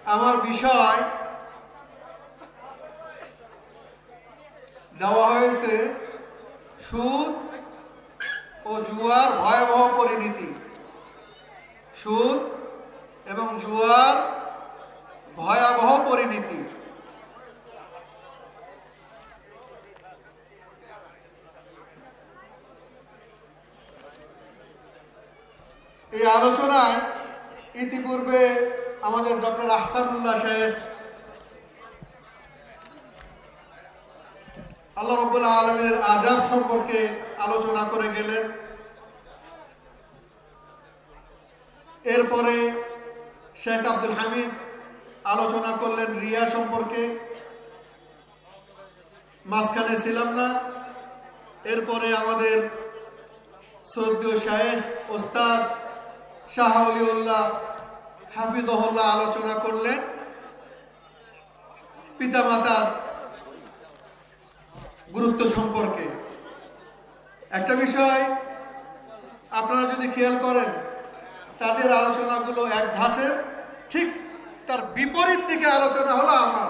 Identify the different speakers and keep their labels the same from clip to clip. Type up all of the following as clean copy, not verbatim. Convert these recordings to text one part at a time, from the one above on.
Speaker 1: আমার বিষয় দেওয়া হয়েছে সুদ ও জুয়ার ভয়াবহ পরিণতি। সুদ এবং জুয়ার ভয়াবহ পরিণতি। এই আলোচনায় ইতিপূর্বে আমাদের ডক্টর আহসানুল্লাহ সাহেব আল্লাহ রাব্বুল আলামিনের আযাব সম্পর্কে আলোচনা করে গেলেন। এরপরে শেখ আব্দুল হামিদ আলোচনা করলেন রিয়া সম্পর্কে, মাঝখানে ছিলাম না। এরপরে আমাদের শ্রদ্ধেয় শায়েখ ওস্তাদ শাহ ওলিউল্লাহ হাফিজহুল্লাহ আলোচনা করলেন পিতামাতার গুরুত্ব সম্পর্কে। একটা বিষয় আপনারা যদি খেয়াল করেন, তাদের আলোচনাগুলো এক ধাঁচের, ঠিক তার বিপরীত দিকে আলোচনা হলো আমার।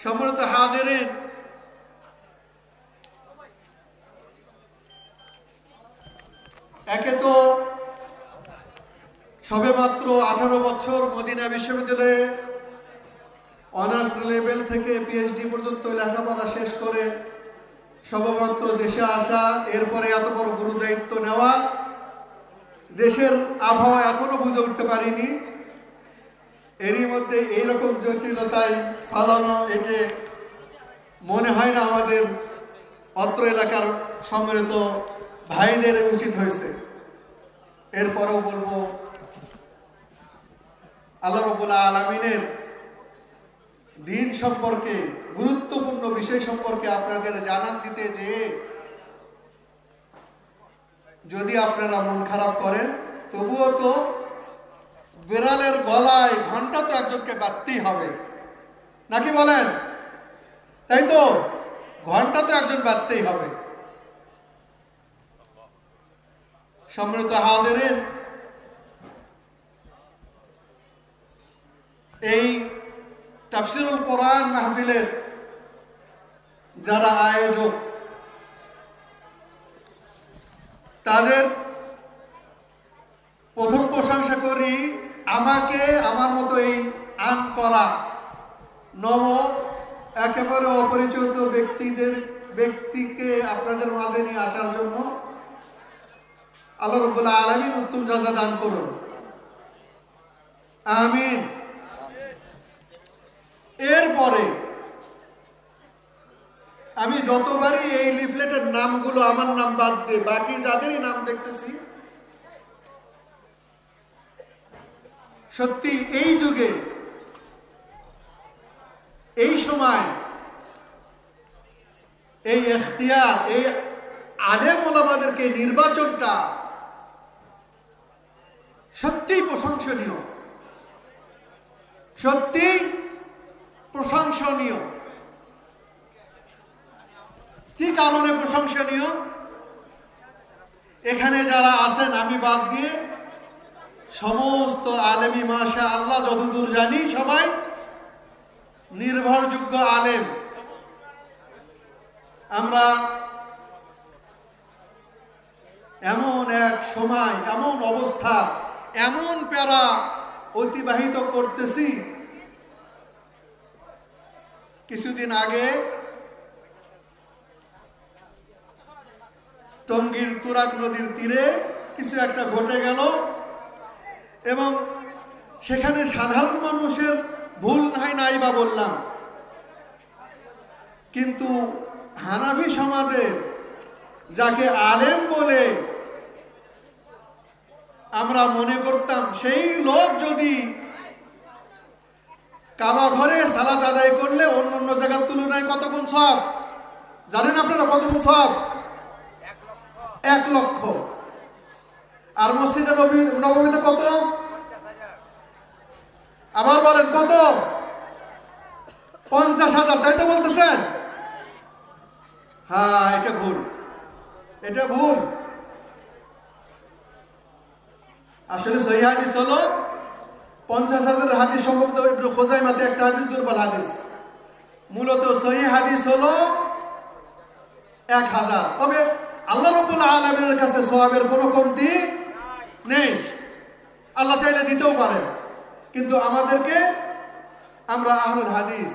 Speaker 1: সম্মানিত হাজিরিন, একে তো সবেমাত্র 18 বছর মদিনা বিশ্ববিদ্যালয়ে অনার্স লেভেল থেকে পিএইচডি পর্যন্ত লেখাপড়া শেষ করে সবেমাত্র দেশে আসা, এরপরে এত বড় গুরু দায়িত্ব নেওয়া, দেশের আবহাওয়া এখনো বুঝে উঠতে পারিনি। এরই মধ্যে এইরকম জটিলতায় ফালানো, এতে মনে হয় না আমাদের অত্র এলাকার সম্মিলিত ভাইদের উচিত হয়েছে। এরপরেও বলবো, আল্লাহ রাব্বুল আলামিনের দিন সম্পর্কে, গুরুত্বপূর্ণ বিষয় সম্পর্কে আপনাদের জানান দিতে যে যদি আপনারা মন খারাপ করেন, তবুও তো বিড়ালের গলায় ঘন্টা তো একজনকে বাঁধতেই হবে, নাকি বলেন? তাই তো, ঘন্টা তো একজন বাঁধতেই হবে। সম্মানিত হাজিরিন, এই তাফসিরুল কোরআন মাহফিলের যারা আয়োজক, তাদের প্রথম প্রশংসা করি আমাকে, আমার মতো এই আন করা নব একেবারে অপরিচিত ব্যক্তিকে আপনাদের মাঝে নিয়ে আসার জন্য। আল্লাহ রাব্বুল আলামিন উত্তম জাযা দান করুন, আমিন। এরপরে আমি যতবারই এই লিফলেটের নামগুলো, আমার নাম বাদ দিয়ে বাকি যাদেরই নাম দেখতেছি, সত্যি এই যুগে, এই সময়, এই ইখতিয়ার, এই আলেম ওলামাদেরকে নির্বাচনটা সত্যিই প্রশংসনীয়, সত্যি প্রশংসনীয়। কি কারণে প্রশংসনীয়? এখানে যারা আছেন আমি বাদ দিয়ে সমস্ত আলেমই মাশাআল্লাহ যতদূর জানি সবাই নির্ভরযোগ্য আলেম। আমরা এমন এক সময়, এমন অবস্থা, এমন প্যারা অতিবাহিত করতেছি। কিছুদিন আগে টঙ্গীর তুরাগ নদীর তীরে কিছু একটা ঘটে গেল এবং সেখানে সাধারণ মানুষের ভুল নাই বা বললাম, কিন্তু হানাফি সমাজের যাকে আলেম বলে আমরা মনে করতাম, সেই লোক যদি কাবা ঘরে সালাত আদায় করলে অন্য অন্য জায়গার তুলনায় কত গুণ সওয়াব জানেন আপনারা? কত গুণ সওয়াব? 1 লক্ষ। আর মসজিদে নববীতে কত? আবার বলেন কত? 50,000। তাই তো বলতেছেন? হ্যাঁ, এটা ভুল, এটা ভুল। আসলে সহিহ হাদিস হলো 50,000 হাদিস সম্ভবত ইবনে খুজাইমাতে একটা হাদিস দুর্বল হাদিস। মূলত সহিহ হাদিস হলো 1000। তবে আল্লাহ রাব্বুল আলামিনের কাছে সওয়াবের কোনো কমতি নেই, আল্লাহ চাইলে দিতেও পারেন। কিন্তু আমাদেরকে, আমরা আহলুল হাদিস,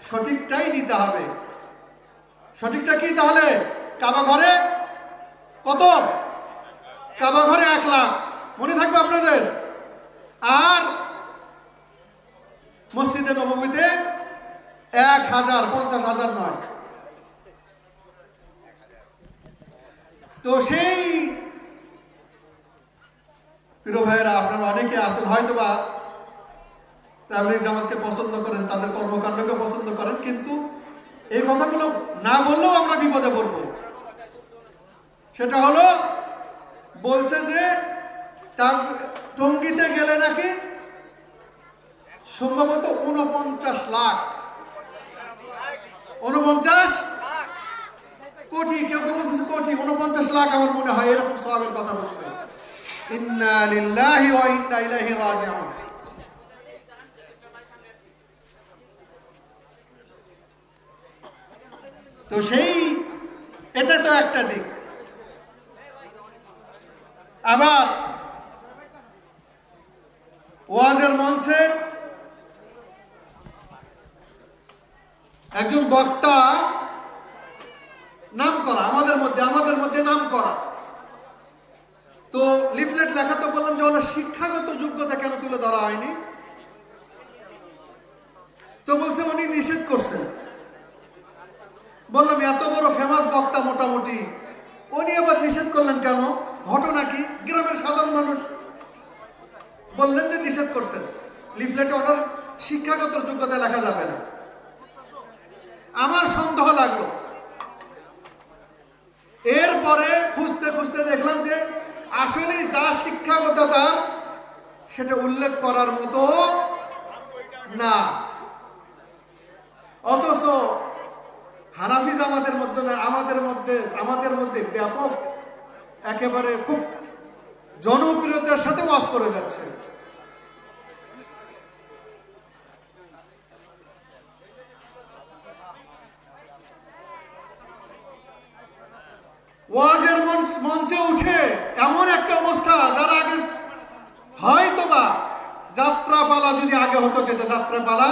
Speaker 1: সঠিকটাই নিতে হবে। সঠিকটা কি তাহলে? কাবা ঘরে কত? কাবা ঘরে 1 লাখ, মনে থাকবে আপনাদের। আর মসজিদে নববীতে 1000, 50,000 নয়। তো সেই প্রিয় ভাইয়েরা, আপনারা অনেকে আছেন হয়তোবা তাবলীগ জামাতকে পছন্দ করেন, তাদের কর্মকাণ্ডকে পছন্দ করেন, কিন্তু এই কথাগুলো না বললেও আমরা বিপদে পড়ব। সেটা হলো, বলছে যে টঙ্গীতে গেলে নাকি সম্ভবত 49 লাখ, 49 কোটি, কেউ কেউ বলতেছে কোটি, 49 লাখ আমার মনে হয়, এরকম সওয়াবের কথা বলছে। ইন্না লিল্লাহি ওয়া ইন্না ইলাইহি রাজিউন। তো সেই, এটা তো একটা দিক। আবার ওয়াজের মঞ্চে একজন বক্তা নাম করা, আমাদের মধ্যে নাম করা, তো লিফলেট লেখা, তো বললাম যে ওনার শিক্ষাগত যোগ্যতা কেন তুলে ধরা হয়নি? তো বলছে উনি নিষেধ করছেন। বললাম এত বড় ফেমাস বক্তা মোটামুটি, উনি আবার নিষেধ করলেন কেন? ঘটনা কি? গ্রামের সাধারণ মানুষ বললেন যে নিষেধ করছেন, লিফলেটে ওনার শিক্ষাগত যোগ্যতা লেখা যাবে না। আমার সন্দেহ লাগলো। এরপরে খুঁজতে খুঁজতে দেখলাম যে আসলে যা শিক্ষাগত তার, সেটা উল্লেখ করার মতো না। অথচ হানাফি জামাতের মধ্যে না, আমাদের মধ্যে ব্যাপক, একেবারে খুব জনপ্রিয়তার সাথে ওয়াজ করে যাচ্ছে। ওয়াজের মঞ্চে উঠে এমন একটা অবস্থা, যারা আগে হয়তোবা যাত্রাপালা যদি আগে হতো, যেটা যাত্রাপালা,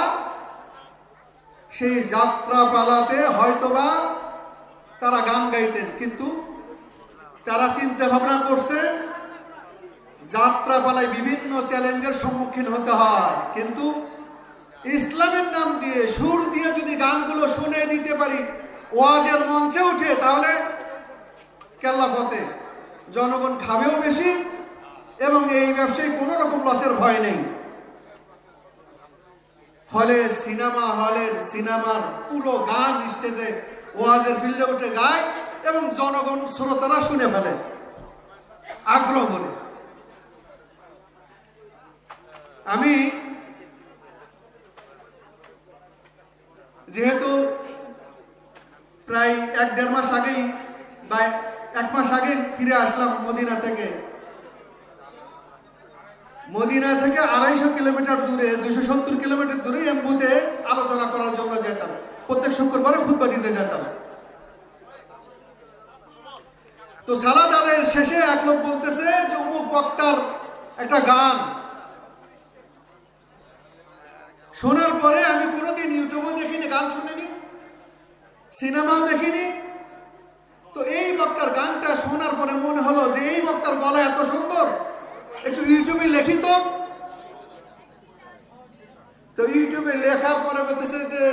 Speaker 1: সেই যাত্রাপালাতে হয়তোবা তারা গান গাইতেন, কিন্তু তারা চিন্তা ভাবনা করছেন যাত্রাপালায় বিভিন্ন চ্যালেঞ্জের সম্মুখীন হতে হয়, কিন্তু ইসলামের নাম দিয়ে, সুর দিয়ে যদি গানগুলো শুনে দিতে পারি ওয়াজের মঞ্চে উঠে, তাহলে কেল্লা ফতে, জনগণ খাবেও বেশি, এবং এই ব্যবসায় কোনো রকম লসের ভয় নেই। ফলে সিনেমা হলের সিনেমার পুরো গান স্টেজে ওয়াজের ফিল্ডে উঠে গায়, এবং জনগণ, শ্রোতারা শুনে ফেলে আগ্রহ করে। আমি যেহেতু প্রায় 1-1.5 মাস আগেই বা 1 মাস আগে ফিরে আসলাম মদিনা থেকে। মদিনা থেকে 250 কিলোমিটার দূরে, 270 কিলোমিটার দূরে এমবুতে আলোচনা করার জন্য যেতাম। প্রত্যেক শুক্রবারে খুতবা দিতে যেতাম। তো সালাত আদায়ের শেষে এক লোক বলতেছে যে অমুক বক্তার একটা গান শোনার পরে, আমি কোনোদিন ইউটিউবেও দেখিনি, গান শুনিনি, সিনেমাও দেখিনি। তো এই বক্তার গানটা শোনার পরে মনে হলো যে এই বক্তার গলা এত সুন্দর, একটু ইউটিউবে লিখি তো। তো ইউটিউবে লেখার পরে বলতেছে যে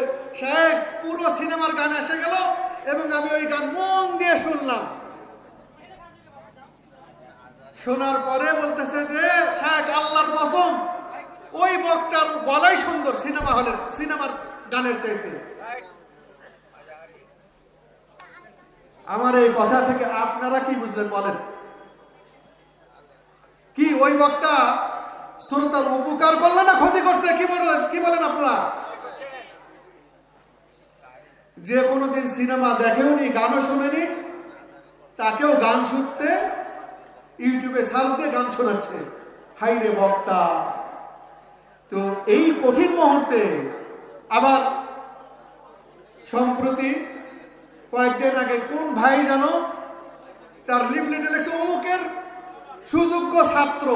Speaker 1: শায়েখ, পুরো সিনেমার গান এসে গেল, এবং আমি ওই গান মন দিয়ে শুনলাম। শোনার পরে বলতেছে যে শায়েখ, আল্লাহর কসম, ওই বক্তার গলাই সুন্দর সিনেমার গানের চাইতে। আমার এই কথা থেকে আপনারা কি বুঝলেন বলেন? কি ওই বক্তা শ্রোতার উপকার করলো না ক্ষতি করছে? কি বলেন আপনারা? যে কোনোদিন সিনেমা দেখেওনি, গানও শোনেনি, তাকেও গান শুনতে ইউটিউবে সার্চ দিয়ে গান শোনাচ্ছে। হাইরে বক্তা। তো এই কঠিন মুহূর্তে আবার সম্প্রতি কয়েকদিন আগে কোন ভাই জানো তার লিফলেটে লেখছে অমুকের সুযোগ্য ছাত্র।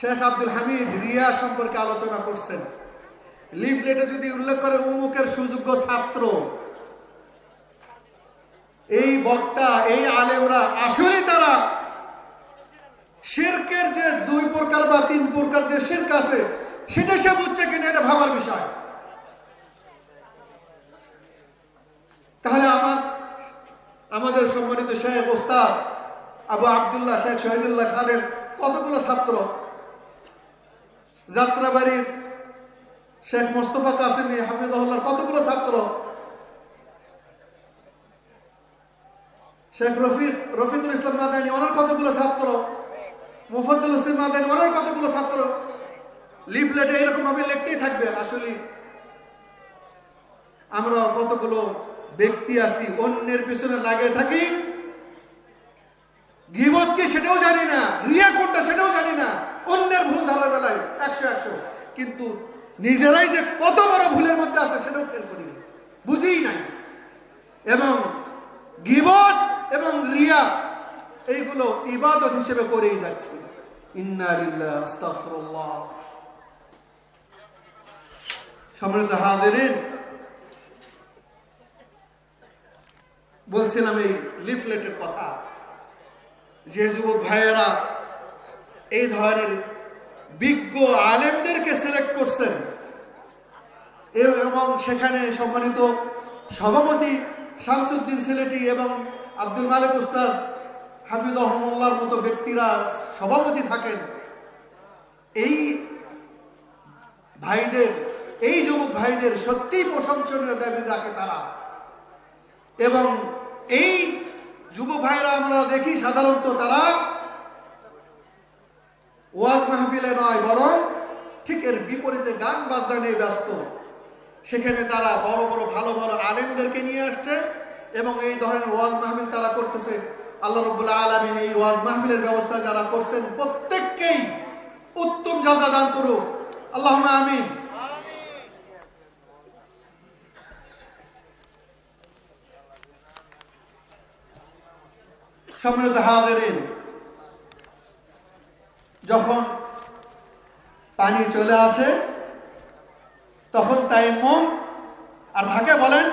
Speaker 1: শেখ আব্দুল হামিদ রিয়া সম্পর্কে আলোচনা করছেন, লিফলেটে যদি উল্লেখ করে অমুকের সুযোগ্য ছাত্র, এই বক্তা এই আলেমরা আসলে তারা শিরকের যে 2 প্রকার বা 3 প্রকার যে শিরক আছে সেটা সে বুঝছে কিনা এটা ভাবার বিষয়। তাহলে আমাদের সম্মানিত শেখ ওস্তাদ আবু আব্দুল্লাহ শেখ শহীদুল্লাহ খানের কতগুলো ছাত্র, যাত্রাবাড়ির শেখ মোস্তফা কাসেমি হাফিজাহুল্লাহর কতগুলো ছাত্র, শেখ রফিকুল ইসলাম মাদানী ওনার কতগুলো ছাত্র, মুফাজ্জল হোসেন মাদানী ওনার কতগুলো ছাত্র। লিফলেটে এরকম ভাবে লিখতেই থাকবে। আসলে আমরা কতগুলো ব্যক্তি আছি অন্যের পিছনে লাগিয়ে থাকি, গীবত কি সেটাও জানি না, রিয়া কোনটা সেটাও জানি না, অন্যের ভুল ধরার বেলায় 100 কিন্তু নিজেরাই যে কত বড় ভুলের মধ্যে আছে সেটাও খেয়াল করি না, বুঝিই নাই। এবং গীবত এবং রিয়া এইগুলো ইবাদত হিসেবে করেই যাচ্ছে। ইন্না লিল্লাহি ওয়া আস্তাগফিরুল্লাহ। সম্মানিত হাজিরিন, বলছিলাম এই লিফলেটের কথা, যে যুবক ভাইয়েরা এই ধরনের বিজ্ঞ আলেমদেরকে সিলেক্ট করছেন এবং সেখানে সম্মানিত সভাপতি শামসুদ্দিন সিলেটি এবং আব্দুল মালিক উস্তাদ হাফিজাহুল্লাহর মতো ব্যক্তিরা সভাপতি থাকেন, এই ভাইদের এই যুবক ভাইদের সত্যিই প্রশংসনীয় দাবি রাখে তারা। এবং এই যুবক ভাইরা আমরা দেখি সাধারণত তারা ওয়াজ মাহফিলে নয় বরং ঠিক এর বিপরীতে গান বাজনা নিয়ে ব্যস্ত। সেখানে তারা বড় বড় ভালো ভালো আলেমদেরকে নিয়ে আসছে এবং এই ধরনের ওয়াজ মাহফিল তারা করতেছে। আল্লাহ রাব্বুল আলামিন এই ওয়াজ মাহফিলের ব্যবস্থা যারা করছেন প্রত্যেককেই উত্তম জাযা দান করুক, আল্লাহুম্মা আমিন। সম্মানিত হাজিরিন, যখন পানি চলে আসে তখন তায়াম্মুম আর থাকে, বলেন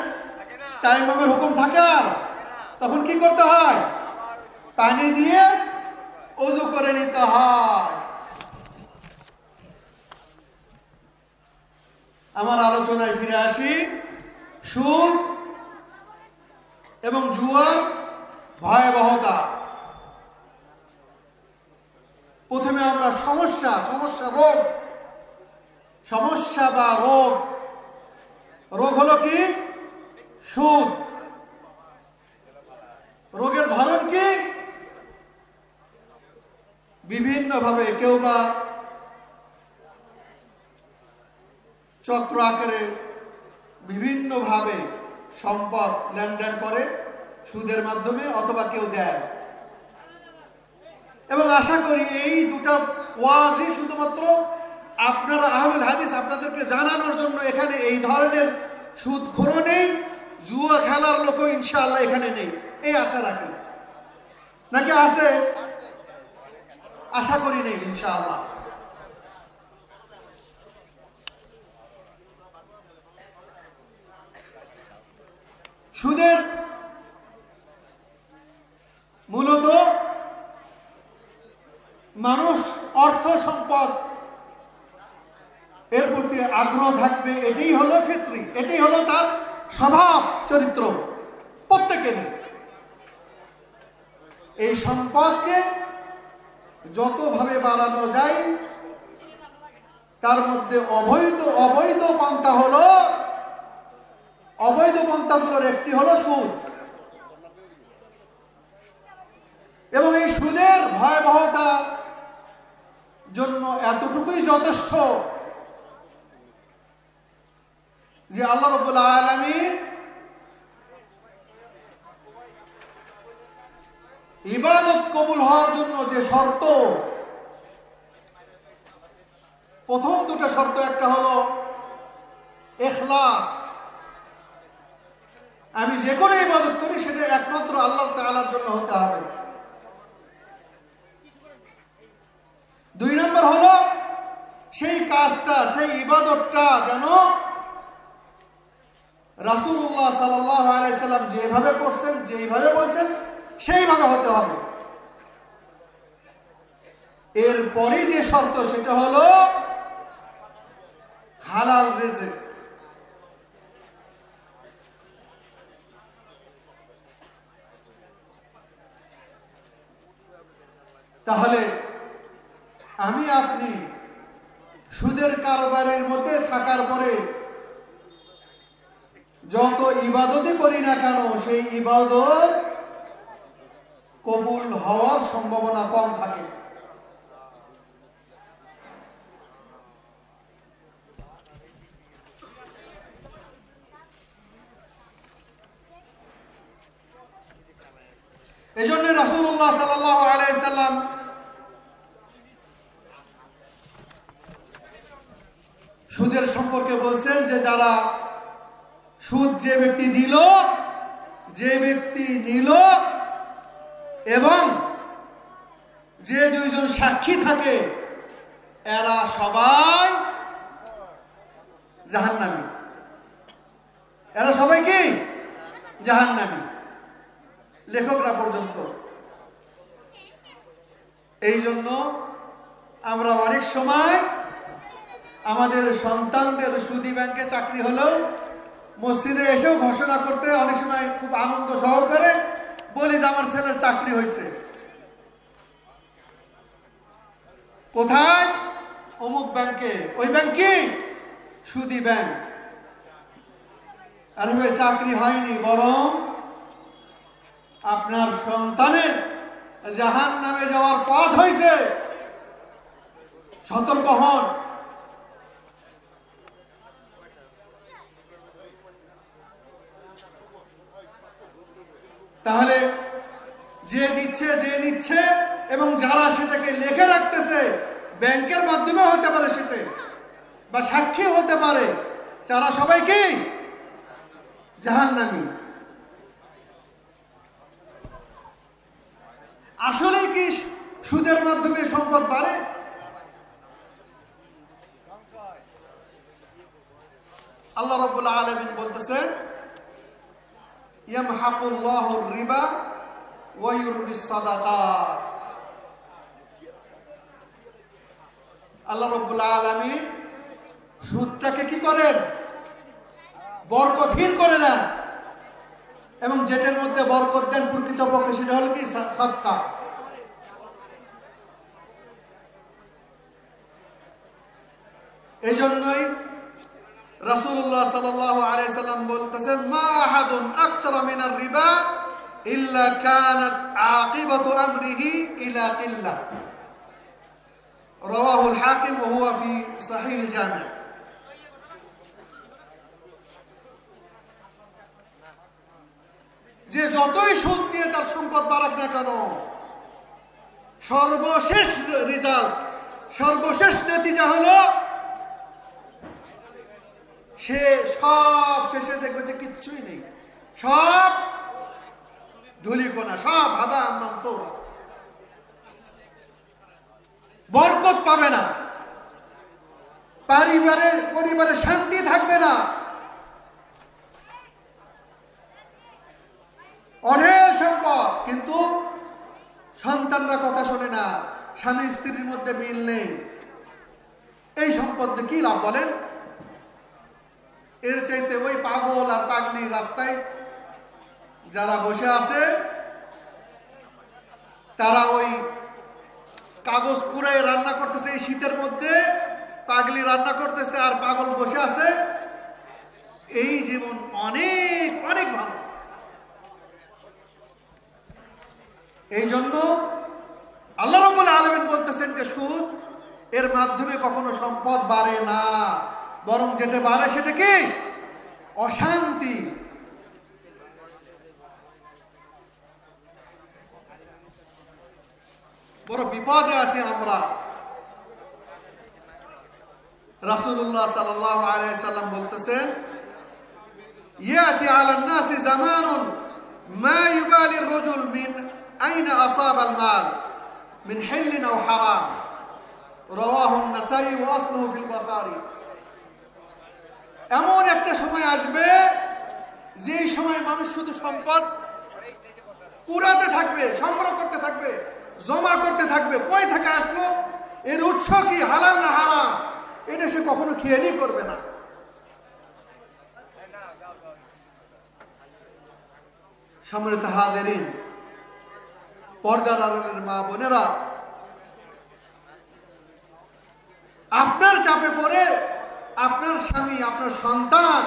Speaker 1: তায়াম্মুমের হুকুম থাকে, আর তখন কি করতে হয়? পানি দিয়ে ওযু করে নিতে হয়। আমার আলোচনায় ফিরে আসি। সুদ এবং জুয়ার ভয়াবহতা। প্রথমে আমরা সমস্যা বা রোগ হলো কি? সুদ। রোগের ধরন কি? বিভিন্ন ভাবে, কেউ বা চক্র আকারে বিভিন্ন ভাবে সম্পদ লেনদেন করে সুদের মাধ্যমে, অথবা কেউ দেয়। এবং আশা করি এই দুটো ওয়াজই শুধুমাত্র আপনারা আহলুল হাদিস আপনাদেরকে জানানোর জন্য এখানে এই ধরনের সুদখোরও নেই, জুয়া খেলার লোকও ইনশাআল্লাহ এখানে নেই, এই আশা রাখি। নাকি আছে? আশা করি নেই ইনশাআল্লাহ। সুদের মূলত মানুষ অর্থ সম্পদ এর প্রতি আগ্রহ থাকবে, এটাই হলো ফিতরি, এটাই হলো তার স্বভাব চরিত্র প্রত্যেকেরই। এই সম্পদকে যতভাবে বাড়ানো যায় তার মধ্যে অবৈধ পন্থা হলো, অবৈধ পন্থাগুলোর একটি হলো সুদ। এবং এই সুদের ভয়াবহতা জন্য এতটুকুই যথেষ্ট যে আল্লাহ রাব্বুল আলামিন ইবাদত কবুল হওয়ার জন্য যে শর্ত, প্রথম দুটো শর্ত, একটা হলো ইখলাস, আমি যে কোনো ইবাদত করি সেটা একমাত্র আল্লাহ তাআলার জন্য হতে হবে। দুই নম্বর হলো সেই কাজটা, সেই ইবাদতটা যেন রাসূলুল্লাহ সাল্লাল্লাহু আলাইহি সাল্লাম যেভাবে করছেন, যেইভাবে বলছেন সেইভাবে হতে হবে। এরপরই যে শর্ত সেটা হলো হালাল রিজিক। তাহলে আমি আপনি সুদের কারবারের মধ্যে থাকার পরে যত ইবাদতই করি না কেন সেই ইবাদত কবুল হওয়ার সম্ভাবনা কম থাকে। এই জন্য রাসূলুল্লাহ সাল্লাল্লাহু আলাইহি সাল্লাম সুদের সম্পর্কে বলছেন যে যারা সুদ যে ব্যক্তি দিল, যে ব্যক্তি নিল এবং যে দুইজন সাক্ষী থাকে এরা সবাই জাহান্নামী। এরা সবাই কি জাহান্নামী, লেখকরা পর্যন্ত। এই জন্য আমরা অনেক সময় আমাদের সন্তানদের সুদী ব্যাংকে চাকরি হলেও মসজিদে এসেও ঘোষণা করতে অনেক সময় খুব আনন্দ সহকারে বলি যে আমার ছেলের চাকরি হয়েছে। কোথায়? অমুক ব্যাংকে। ওই ব্যাংক কি? সুদী ব্যাংক। আরে ভাই, চাকরি হয়নি, বরং আপনার সন্তানের জাহান্নামে যাওয়ার পথ হয়েছে। সতর্ক হন। তাহলে যে দিচ্ছে, যে নিচ্ছে এবং যারা সেটাকে লিখে রাখতেছে, ব্যাংকের মাধ্যমে হতে পারে সেটা, বা সাক্ষী হতে পারে, তারা সবাই কি জাহান্নামী। আসলে কি সুদের মাধ্যমে সম্পদ বাড়ে? আল্লাহ রাব্বুল আলামিন বলতেছেন ইয়ামহাকুল্লাহুর রিবা ওয়া ইউরবিস সাদাকাত। আল্লাহ রাব্বুল আলামিন সুদটাকে কি করেন? বরকতহীন করে দেন, এবং যেটার মধ্যে বরকত দেন প্রকৃতপক্ষে সেটা হলো কি সাদকা। এই জন্যই রাসূলুল্লাহ সাল্লাল্লাহু আলাইহি সাল্লাম বলতেছেন মা আহাদুন আকসারা মিনার রিবা ইল্লা কানাত আকিবাতু আমরিহি ইলা কিল্লাহ। রাওয়াহুল হাকিম ওয়া হুয়া ফি সহিহুল জামি'। যে যতই সুদ নিয়ে তার সম্পদ বাড়াক না কেন, সর্বশেষ রেজাল্ট, সর্বশেষ নতিজা হলো সে সব শেষে দেখবে যে কিচ্ছুই নেই, সব ধুলিকণা, সব হাবা মানসুরা। বরকত পাবে না, পরিবারে শান্তি থাকবে না, অনেক সম্পদ কিন্তু সন্তানরা কথা শোনে না, স্বামী স্ত্রীর মধ্যে মিল নেই। এই সম্পদ দিয়ে কি লাভ বলেন? এর চাইতে ওই পাগল আর পাগলি রাস্তায় যারা বসে আছে, তারা ওই কাগজ কুড়ায় রান্না করতেছে এই শীতের মধ্যে, পাগলি রান্না করতেছে আর পাগল বসে আছে। এই জীবন অনেক অনেক ভালো। এই জন্য আল্লাহ রাব্বুল আলামিন বলতেছেন যে সুদ এর মাধ্যমে কখনো সম্পদ বাড়ে না, বরং যেটা বাড়ে সেটা কি? অশান্তি। বড় বিপদে আছি আমরা। রাসূলুল্লাহ সাল্লাল্লাহু আলাইহি সাল্লাম বলতেছেন, ইয়াতি আলান নাসি জামানুন মা ইউবালি আর-রাজুল মিন আইনা আসাবা আল-মাল মিন হিল্লিন আও হারাম, রাওয়াহু আন-নাসাই ওয়া আসলুহু ফিল বুখারী। এমন একটা সময় আসবে যে সময় মানুষ শুধু সম্পদ কুড়াতে থাকবে, সংগ্রহ করতে থাকবে, জমা করতে থাকবে, কই থেকে আসলো, এর উৎস কি, হালাল না হারাম, এটা সে কখনো খেয়ালই করবে না। সম্মানিত হাজিরিন, পর্দার আড়ালের মা বোনেরা, আপনার চাপে পড়ে আপনার স্বামী, আপনার সন্তান,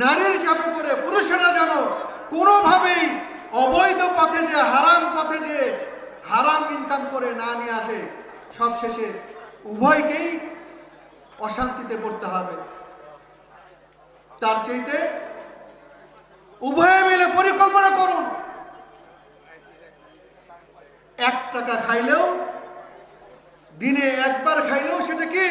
Speaker 1: নারীর চাপে পড়ে পুরুষেরা যেন কোনোভাবেই অবৈধ পথে যে, হারাম পথে যে হারাম ইনকাম করে না নিয়ে আসে, সব শেষে উভয়কেই অশান্তিতে পড়তে হবে। তার চাইতে উভয়ে মিলে পরিকল্পনা করুন। 1 টাকা খাইলেও, দিনে একবার খাইলেও সেটা কি